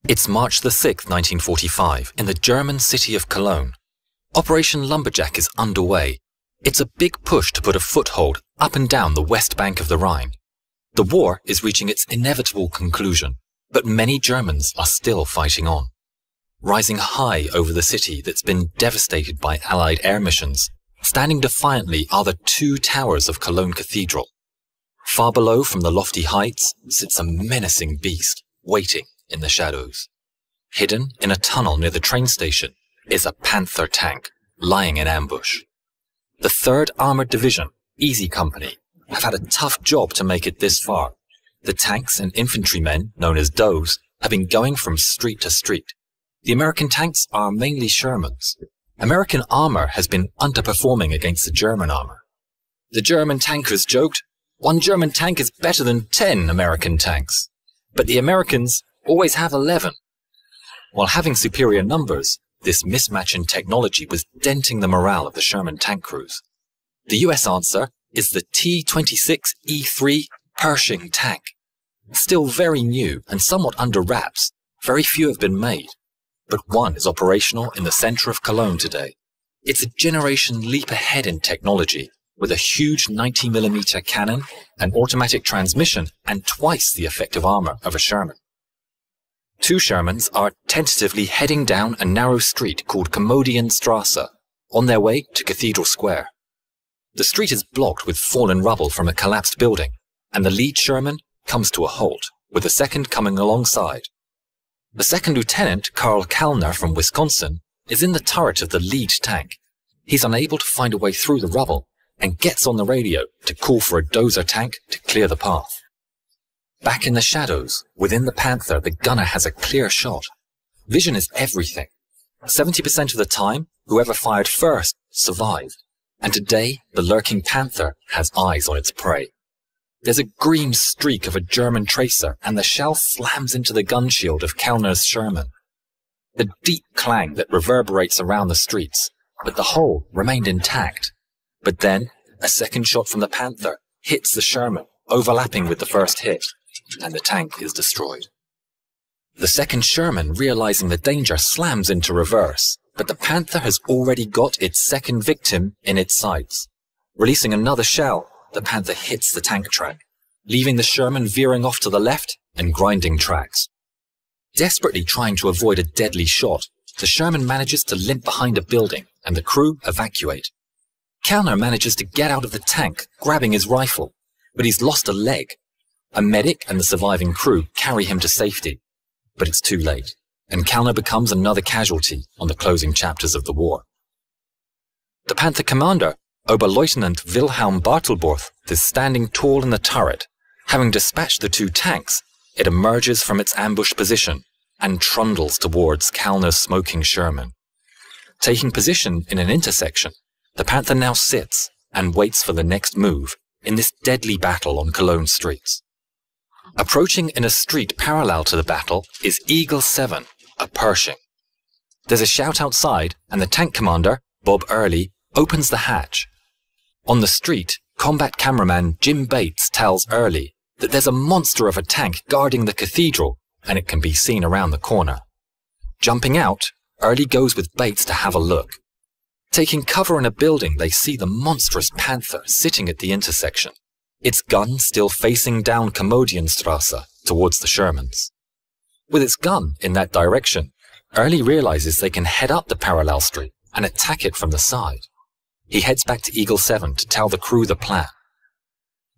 It's March the 6th, 1945, in the German city of Cologne. Operation Lumberjack is underway. It's a big push to put a foothold up and down the west bank of the Rhine. The war is reaching its inevitable conclusion, but many Germans are still fighting on. Rising high over the city that's been devastated by Allied air missions, standing defiantly are the two towers of Cologne Cathedral. Far below from the lofty heights sits a menacing beast, waiting in the shadows. Hidden in a tunnel near the train station is a Panther tank, lying in ambush. The 3rd Armored Division, Easy Company, have had a tough job to make it this far. The tanks and infantrymen, known as DOEs, have been going from street to street. The American tanks are mainly Shermans. American armor has been underperforming against the German armor. The German tankers joked, "One German tank is better than 10 American tanks." But the Americans always have 11. While having superior numbers, this mismatch in technology was denting the morale of the Sherman tank crews. The US answer is the T-26E3 Pershing tank. Still very new and somewhat under wraps, very few have been made, but one is operational in the center of Cologne today. It's a generation leap ahead in technology, with a huge 90mm cannon, an automatic transmission, and twice the effective armor of a Sherman. 2 Shermans are tentatively heading down a narrow street called Straße, on their way to Cathedral Square. The street is blocked with fallen rubble from a collapsed building, and the lead Sherman comes to a halt, with the second coming alongside. The second lieutenant, Karl Kallner from Wisconsin, is in the turret of the lead tank. He's unable to find a way through the rubble, and gets on the radio to call for a dozer tank to clear the path. Back in the shadows, within the Panther, the gunner has a clear shot. Vision is everything. 70% of the time, whoever fired first survived. And today, the lurking Panther has eyes on its prey. There's a green streak of a German tracer, and the shell slams into the gun shield of Kellner's Sherman. The deep clang that reverberates around the streets, but the whole remained intact. But then, a second shot from the Panther hits the Sherman, overlapping with the first hit, and the tank is destroyed. The second Sherman, realizing the danger, slams into reverse, but the Panther has already got its second victim in its sights. Releasing another shell, the Panther hits the tank track, leaving the Sherman veering off to the left and grinding tracks. Desperately trying to avoid a deadly shot, the Sherman manages to limp behind a building, and the crew evacuate. Kellner manages to get out of the tank, grabbing his rifle, but he's lost a leg. A medic and the surviving crew carry him to safety, but it's too late, and Kellner becomes another casualty on the closing chapters of the war. The Panther commander, Oberleutnant Wilhelm Bartelborth, is standing tall in the turret. Having dispatched the 2 tanks, it emerges from its ambush position and trundles towards Kellner's smoking Sherman. Taking position in an intersection, the Panther now sits and waits for the next move in this deadly battle on Cologne streets. Approaching in a street parallel to the battle is Eagle 7, a Pershing. There's a shout outside, and the tank commander, Bob Early, opens the hatch. On the street, combat cameraman Jim Bates tells Early that there's a monster of a tank guarding the cathedral, and it can be seen around the corner. Jumping out, Early goes with Bates to have a look. Taking cover in a building, they see the monstrous Panther sitting at the intersection, its gun still facing down Straße towards the Shermans. With its gun in that direction, Early realizes they can head up the parallel street and attack it from the side. He heads back to Eagle 7 to tell the crew the plan.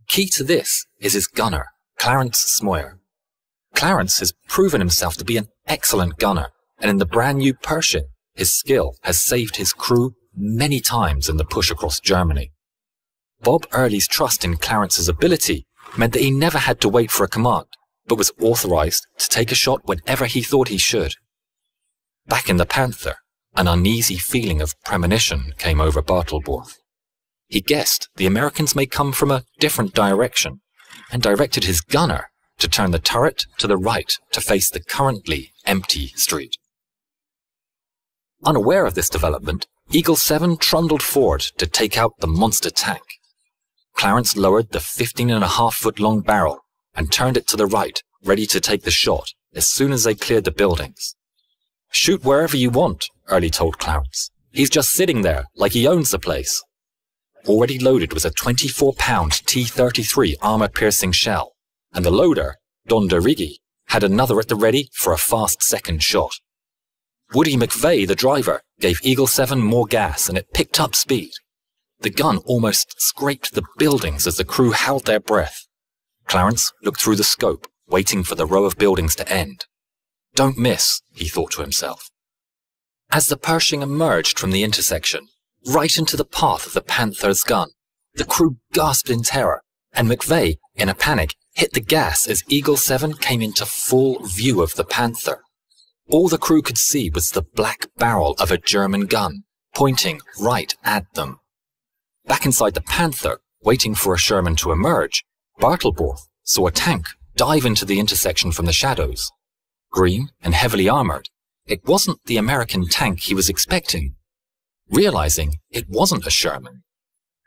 Key to this is his gunner, Clarence Smoyer. Clarence has proven himself to be an excellent gunner, and in the brand new Pershing, his skill has saved his crew many times in the push across Germany. Bob Early's trust in Clarence's ability meant that he never had to wait for a command, but was authorized to take a shot whenever he thought he should. Back in the Panther, an uneasy feeling of premonition came over Bartelborth. He guessed the Americans may come from a different direction, and directed his gunner to turn the turret to the right to face the currently empty street. Unaware of this development, Eagle 7 trundled forward to take out the monster tank. Clarence lowered the 15.5-foot long barrel and turned it to the right, ready to take the shot as soon as they cleared the buildings. "Shoot wherever you want," Early told Clarence. "He's just sitting there, like he owns the place." Already loaded was a 24-pound T-33 armor-piercing shell, and the loader, Don DeRiggi, had another at the ready for a fast second shot. Woody McVeigh, the driver, gave Eagle 7 more gas and it picked up speed. The gun almost scraped the buildings as the crew held their breath. Clarence looked through the scope, waiting for the row of buildings to end. "Don't miss," he thought to himself. As the Pershing emerged from the intersection, right into the path of the Panther's gun, the crew gasped in terror, and McVeigh, in a panic, hit the gas as Eagle 7 came into full view of the Panther. All the crew could see was the black barrel of a German gun, pointing right at them. Back inside the Panther, waiting for a Sherman to emerge, Bartelborth saw a tank dive into the intersection from the shadows. Green and heavily armored, it wasn't the American tank he was expecting. Realizing it wasn't a Sherman,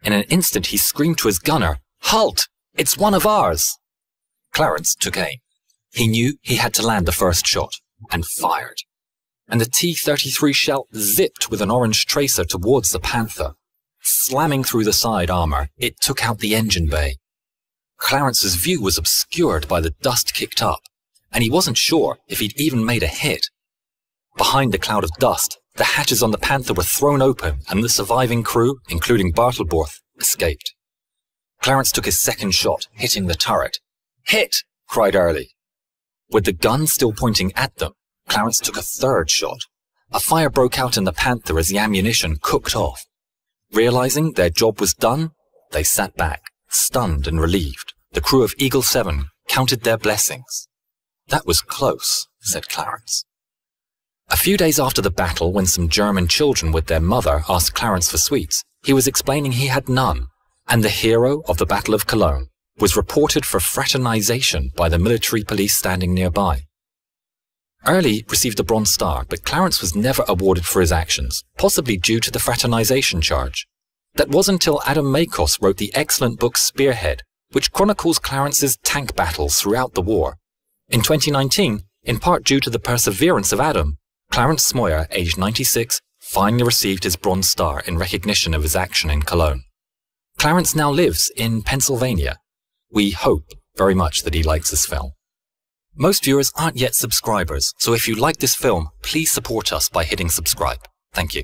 in an instant he screamed to his gunner, "Halt! It's one of ours!" Clarence took aim. He knew he had to land the first shot, and fired. And the T-33 shell zipped with an orange tracer towards the Panther. Slamming through the side armor, it took out the engine bay. Clarence's view was obscured by the dust kicked up, and he wasn't sure if he'd even made a hit. Behind the cloud of dust, the hatches on the Panther were thrown open, and the surviving crew, including Bartelborth, escaped. Clarence took his second shot, hitting the turret. "Hit!" cried Early. With the gun still pointing at them, Clarence took a third shot. A fire broke out in the Panther as the ammunition cooked off. Realizing their job was done, they sat back, stunned and relieved. The crew of Eagle 7 counted their blessings. "That was close," said Clarence. A few days after the battle, when some German children with their mother asked Clarence for sweets, he was explaining he had none, and the hero of the Battle of Cologne was reported for fraternization by the military police standing nearby. Early received a Bronze Star, but Clarence was never awarded for his actions, possibly due to the fraternization charge. That was until Adam Makos wrote the excellent book Spearhead, which chronicles Clarence's tank battles throughout the war. In 2019, in part due to the perseverance of Adam, Clarence Smoyer, aged 96, finally received his Bronze Star in recognition of his action in Cologne. Clarence now lives in Pennsylvania. We hope very much that he likes this film. Most viewers aren't yet subscribers, so if you like this film, please support us by hitting subscribe. Thank you.